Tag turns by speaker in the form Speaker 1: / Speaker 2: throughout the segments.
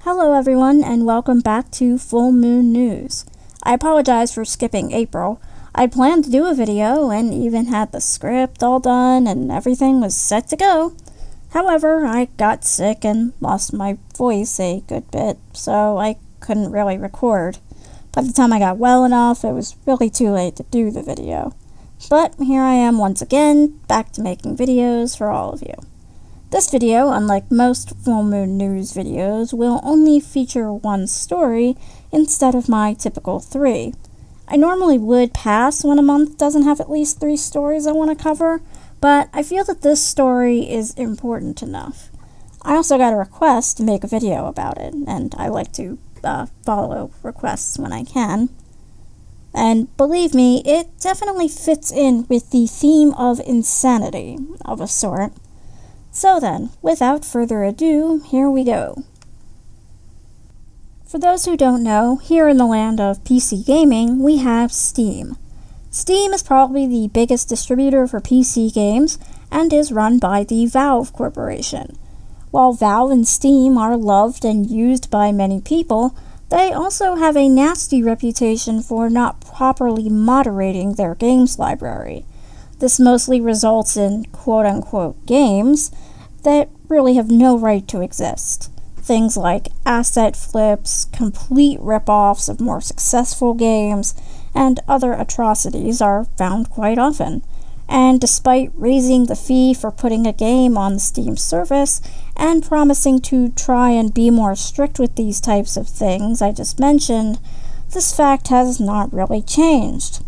Speaker 1: Hello everyone, and welcome back to Full Moon News. I apologize for skipping April. I planned to do a video and even had the script all done and everything was set to go. However, I got sick and lost my voice a good bit, so I couldn't really record. By the time I got well enough, it was really too late to do the video. But here I am once again, back to making videos for all of you. This video, unlike most Full Moon News videos, will only feature one story instead of my typical 3. I normally would pass when a month doesn't have at least 3 stories I want to cover, but I feel that this story is important enough. I also got a request to make a video about it, and I like to follow requests when I can. And believe me, it definitely fits in with the theme of insanity, of a sort. So then, without further ado, here we go. For those who don't know, here in the land of PC gaming, we have Steam. Steam is probably the biggest distributor for PC games and is run by the Valve Corporation. While Valve and Steam are loved and used by many people, they also have a nasty reputation for not properly moderating their games library. This mostly results in quote-unquote games that really have no right to exist. Things like asset flips, complete rip-offs of more successful games, and other atrocities are found quite often. And despite raising the fee for putting a game on the Steam service and promising to try and be more strict with these types of things I just mentioned, this fact has not really changed.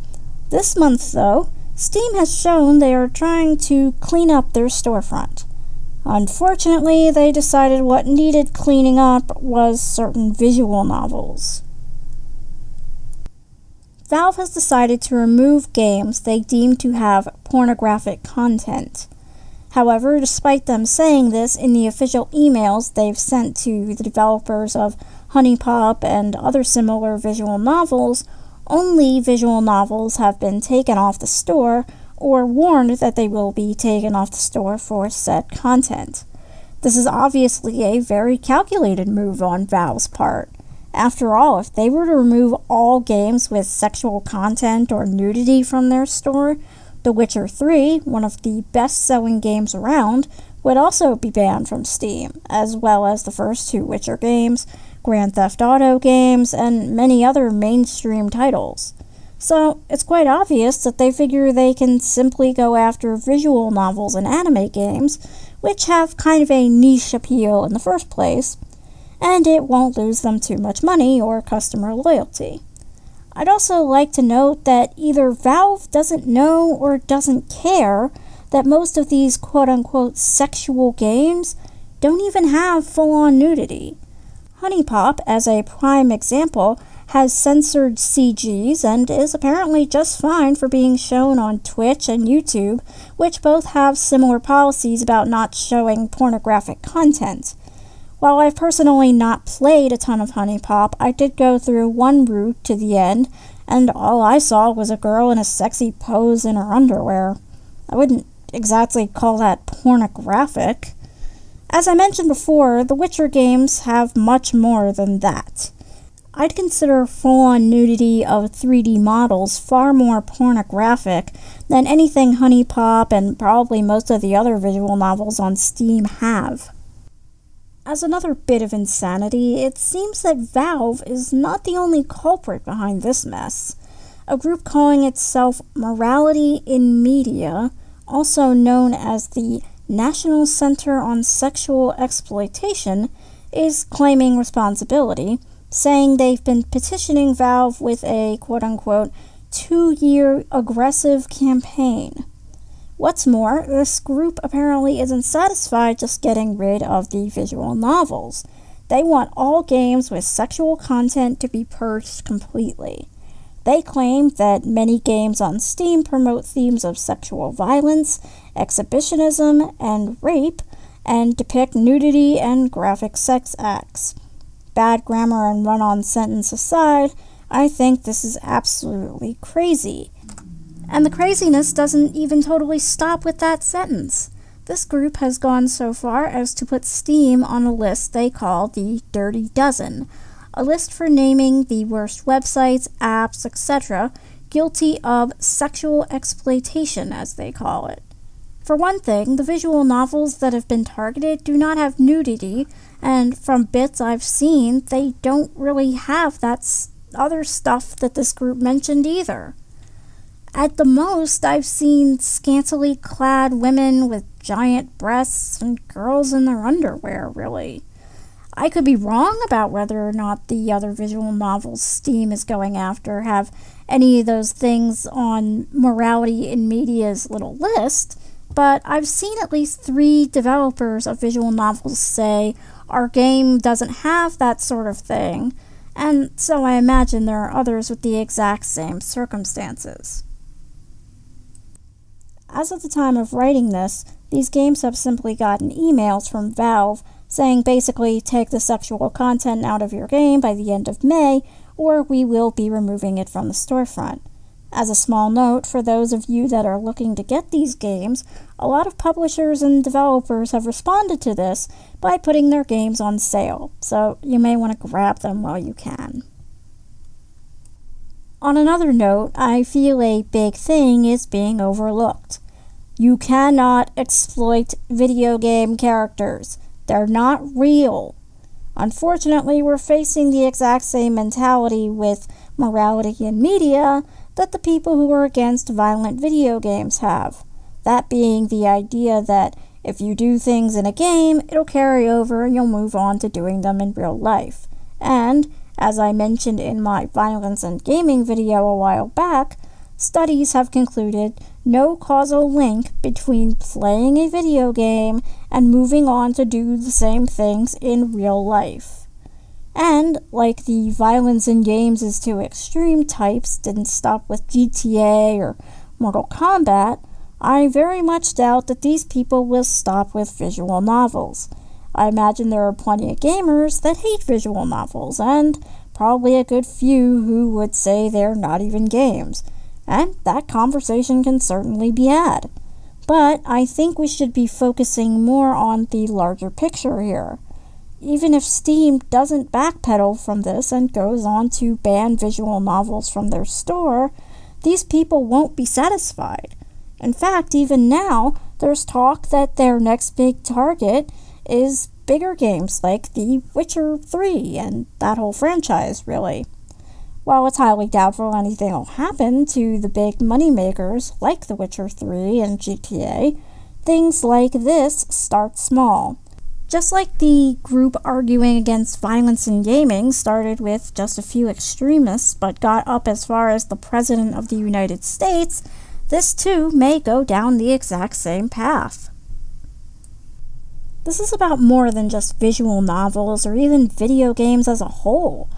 Speaker 1: This month, though, Steam has shown they are trying to clean up their storefront. Unfortunately, they decided what needed cleaning up was certain visual novels. Valve has decided to remove games they deem to have pornographic content. However, despite them saying this in the official emails they've sent to the developers of Honey Pop and other similar visual novels, only visual novels have been taken off the store or warned that they will be taken off the store for said content. This is obviously a very calculated move on Valve's part. After all, if they were to remove all games with sexual content or nudity from their store, The Witcher 3, one of the best-selling games around, would also be banned from Steam, as well as the first 2 Witcher games, Grand Theft Auto games, and many other mainstream titles. So, it's quite obvious that they figure they can simply go after visual novels and anime games, which have kind of a niche appeal in the first place, and it won't lose them too much money or customer loyalty. I'd also like to note that either Valve doesn't know or doesn't care that most of these quote-unquote sexual games don't even have full-on nudity. Honey Pop, as a prime example, has censored CGs and is apparently just fine for being shown on Twitch and YouTube, which both have similar policies about not showing pornographic content. While I've personally not played a ton of Honey Pop, I did go through one route to the end, and all I saw was a girl in a sexy pose in her underwear. I wouldn't exactly call that pornographic. As I mentioned before, the Witcher games have much more than that. I'd consider full-on nudity of 3D models far more pornographic than anything Honey Pop and probably most of the other visual novels on Steam have. As another bit of insanity, it seems that Valve is not the only culprit behind this mess. A group calling itself Morality in Media, also known as the National Center on Sexual Exploitation, is claiming responsibility, saying they've been petitioning Valve with a quote-unquote 2-year aggressive campaign. What's more, this group apparently isn't satisfied just getting rid of the visual novels. They want all games with sexual content to be purged completely. They claim that many games on Steam promote themes of sexual violence, exhibitionism, and rape, and depict nudity and graphic sex acts. Bad grammar and run-on sentence aside, I think this is absolutely crazy. And the craziness doesn't even totally stop with that sentence. This group has gone so far as to put Steam on a list they call the Dirty Dozen, a list for naming the worst websites, apps, etc., guilty of sexual exploitation, as they call it. For one thing, the visual novels that have been targeted do not have nudity, and from bits I've seen, they don't really have that other stuff that this group mentioned either. At the most, I've seen scantily clad women with giant breasts and girls in their underwear, really. I could be wrong about whether or not the other visual novels Steam is going after have any of those things on Morality in Media's little list, but I've seen at least 3 developers of visual novels say our game doesn't have that sort of thing, and so I imagine there are others with the exact same circumstances. As of the time of writing this, these games have simply gotten emails from Valve saying basically take the sexual content out of your game by the end of May, or we will be removing it from the storefront. As a small note, for those of you that are looking to get these games, a lot of publishers and developers have responded to this by putting their games on sale, so you may want to grab them while you can. On another note, I feel a big thing is being overlooked. You cannot exploit video game characters. They're not real. Unfortunately, we're facing the exact same mentality with Morality in Media that the people who are against violent video games have. That being the idea that if you do things in a game, it'll carry over and you'll move on to doing them in real life. And, as I mentioned in my violence and gaming video a while back, studies have concluded no causal link between playing a video game and moving on to do the same things in real life. And, like the violence in games is too extreme types didn't stop with GTA or Mortal Kombat, I very much doubt that these people will stop with visual novels. I imagine there are plenty of gamers that hate visual novels, and probably a good few who would say they're not even games. And that conversation can certainly be had. But I think we should be focusing more on the larger picture here. Even if Steam doesn't backpedal from this and goes on to ban visual novels from their store, these people won't be satisfied. In fact, even now, there's talk that their next big target is bigger games like The Witcher 3 and that whole franchise, really. While it's highly doubtful anything will happen to the big moneymakers like The Witcher 3 and GTA, things like this start small. Just like the group arguing against violence in gaming started with just a few extremists but got up as far as the President of the United States, this too may go down the exact same path. This is about more than just visual novels or even video games as a whole.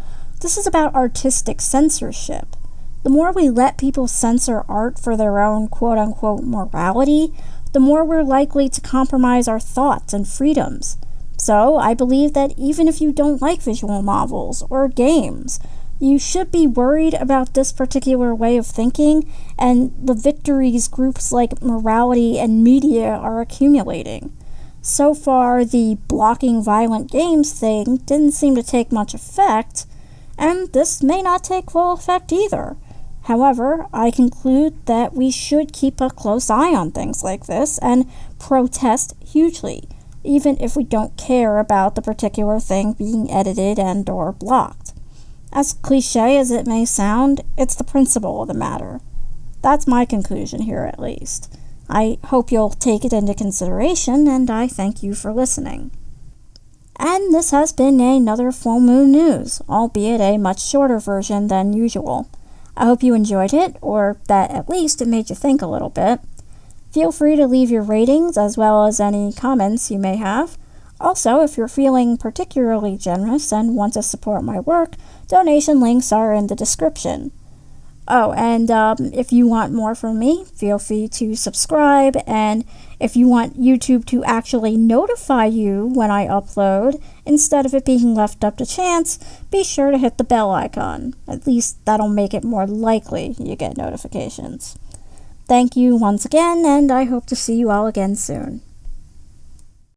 Speaker 1: This is about artistic censorship. The more we let people censor art for their own quote-unquote morality, the more we're likely to compromise our thoughts and freedoms. So, I believe that even if you don't like visual novels or games, you should be worried about this particular way of thinking and the victories groups like Morality and Media are accumulating. So far, the blocking violent games thing didn't seem to take much effect, and this may not take full effect either. However, I conclude that we should keep a close eye on things like this and protest hugely, even if we don't care about the particular thing being edited and or blocked. As cliche as it may sound, it's the principle of the matter. That's my conclusion here, at least. I hope you'll take it into consideration, and I thank you for listening. And this has been another Full Moon News, albeit a much shorter version than usual. I hope you enjoyed it, or that at least it made you think a little bit. Feel free to leave your ratings as well as any comments you may have. Also, if you're feeling particularly generous and want to support my work, donation links are in the description. Oh, and if you want more from me, feel free to subscribe, and if you want YouTube to actually notify you when I upload, instead of it being left up to chance, be sure to hit the bell icon. At least that'll make it more likely you get notifications. Thank you once again, and I hope to see you all again soon.